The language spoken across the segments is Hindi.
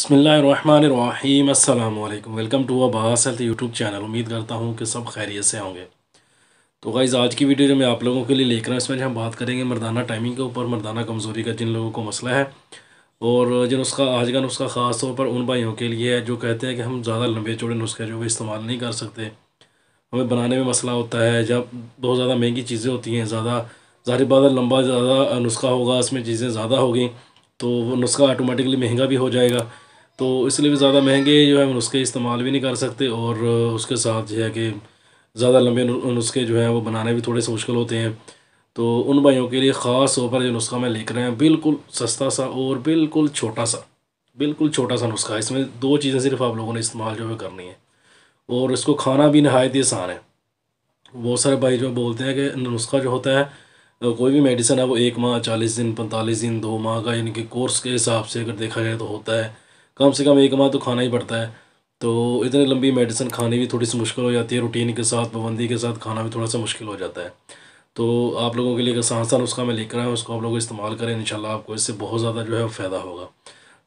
बिस्मिल्लाहिर्रहमानिर्रहीम अस्सलाम वालेकुम। Welcome to Abbas health YouTube channel. उम्मीद करता हूँ कि सब खैरियत से होंगे। तो गाइज़, आज की वीडियो जो मैं आप लोगों के लिए लेकर आया इसमें हम बात करेंगे मर्दाना टाइमिंग के ऊपर, मर्दाना कमज़ोरी का जिन लोगों को मसला है। और जो नुस्खा आज का नुस्खा ख़ास तौर पर उन भाइयों के लिए है जो कहते हैं कि हम ज़्यादा लंबे चौड़े नुस्खे जो है इस्तेमाल नहीं कर सकते, हमें बनाने में मसला होता है। जब बहुत ज़्यादा महंगी चीज़ें होती हैं, ज़्यादा ज़ाहिर बात है लंबा ज़्यादा नुस्खा होगा, उसमें चीज़ें ज़्यादा होगी तो वो नुस्खा ऑटोमेटिकली महंगा भी हो जाएगा। तो इसलिए भी ज़्यादा महंगे जो है नुस्खे इस्तेमाल भी नहीं कर सकते। और उसके साथ जो है कि ज़्यादा लंबे नुस्खे जो हैं वो बनाने भी थोड़े से मुश्किल होते हैं। तो उन भाइयों के लिए ख़ास तौर पर जो नुस्खा मैं लेकर आया बिल्कुल सस्ता सा और बिल्कुल छोटा सा नुस्खा है। इसमें दो चीज़ें सिर्फ आप लोगों ने इस्तेमाल जो है करनी है और इसको खाना भी नहायत ही आसान है। बहुत सारे भाई जो बोलते हैं कि नुस्खा जो होता है कोई भी मेडिसिन है वो 1 माह, 40 दिन, 45 दिन, 2 माह का यानी कि कोर्स के हिसाब से अगर देखा जाए तो होता है। कम से कम 1 माह तो खाना ही पड़ता है। तो इतनी लंबी मेडिसिन खानी भी थोड़ी सी मुश्किल हो जाती है, रूटीन के साथ, पाबंदी के साथ खाना भी थोड़ा सा मुश्किल हो जाता है। तो आप लोगों के लिए एक आसान सा नुस्खा मैं लेकर आया हूँ, उसको आप लोग इस्तेमाल करें, इंशाल्लाह आपको इससे बहुत ज़्यादा जो है फ़ायदा होगा।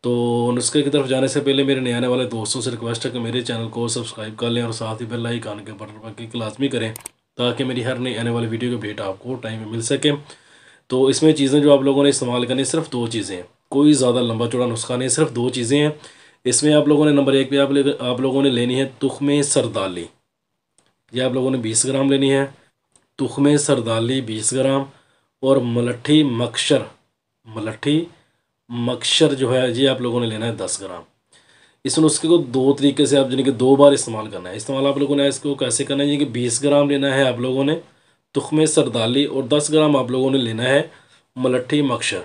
तो नुस्खे की तरफ जाने से पहले मेरे नए आने वाले दोस्तों से रिक्वेस्ट है कि मेरे चैनल को सब्सक्राइब कर लें और साथ ही बेल आइकन के बटन पर क्लिक लाजमी करें ताकि मेरी हर नई आने वाली वीडियो की अपडेट आपको टाइम में मिल सके। तो इसमें चीज़ें जो आप लोगों ने इस्तेमाल करनी सिर्फ दो चीज़ें हैं, कोई ज़्यादा लंबा चौड़ा नुस्खा नहीं, सिर्फ दो चीज़ें हैं। इसमें आप लोगों ने नंबर 1 पे आप लोगों ने लेनी है तुख्मे सरदाली। ये आप लोगों ने 20 ग्राम लेनी है, तुख्मे सरदाली 20 ग्राम। और मलट्ठी मक्सर जो है ये आप लोगों ने लेना है 10 ग्राम। इस नुस्खे को दो तरीके से आप यानी कि 2 बार इस्तेमाल करना है। इस्तेमाल आप लोगों ने इसको कैसे करना है, ये कि 20 ग्राम लेना है आप लोगों ने तुख्मे सरदाली और 10 ग्राम आप लोगों ने लेना है मलट्ठी मक्सर।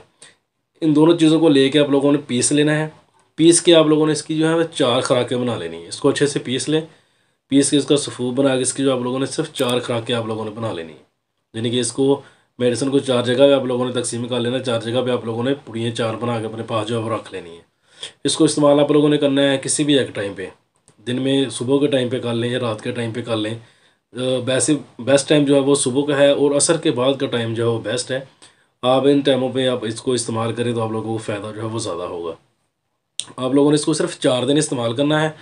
इन दोनों चीज़ों को लेके आप लोगों ने पीस लेना है। पीस के आप लोगों ने इसकी जो है 4 खुराकें बना लेनी है। इसको अच्छे से पीस लें, पीस के इसका सफ़ूफ बना के इसकी जो आप लोगों ने सिर्फ 4 खुराकें आप लोगों ने बना लेनी है। यानी कि इसको मेडिसिन को 4 जगह पे आप लोगों ने तकसीम कर लेना, 4 जगह पे आप लोगों ने पुड़ियाँ 4 बना के अपने पास जो है वो रख लेनी है। इसको इस्तेमाल आप लोगों ने करना है किसी भी एक टाइम पे, दिन में सुबह के टाइम पे कर लें या रात के टाइम पे कर लें। वैसे बेस्ट टाइम जो है वो सुबह का है और असर के बाद का टाइम जो है वो बेस्ट है। आप इन टाइमों पे आप इसको इस्तेमाल करें तो आप लोगों को फ़ायदा जो है वो ज़्यादा होगा। आप लोगों ने इसको सिर्फ 4 दिन इस्तेमाल करना है।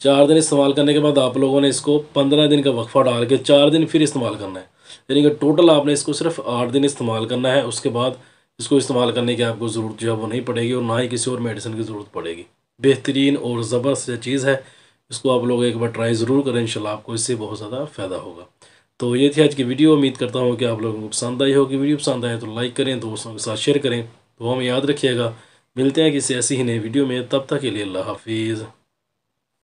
4 दिन इस्तेमाल करने के बाद आप लोगों ने इसको 15 दिन का वक्फा डाल के 4 दिन फिर इस्तेमाल करना है। यानी कि टोटल आपने इसको सिर्फ 8 दिन इस्तेमाल करना है। उसके बाद इसको इस्तेमाल करने की आपको ज़रूरत जो है वो नहीं पड़ेगी और ना ही किसी और मेडिसिन की ज़रूरत पड़ेगी। बेहतरीन और ज़बरदस्त चीज़ है, इसको आप लोग एक बार ट्राई ज़रूर करें, इंशाल्लाह आपको इससे बहुत ज़्यादा फ़ायदा होगा। तो ये थी आज की वीडियो। उम्मीद करता हूँ कि आप लोगों को पसंद आई होगी। वीडियो पसंद आए तो लाइक करें, दोस्तों के साथ शेयर करें। तो हमें याद रखिएगा, मिलते हैं किसी ऐसी ही नई वीडियो में। तब तक के लिए अल्लाह हाफिज़।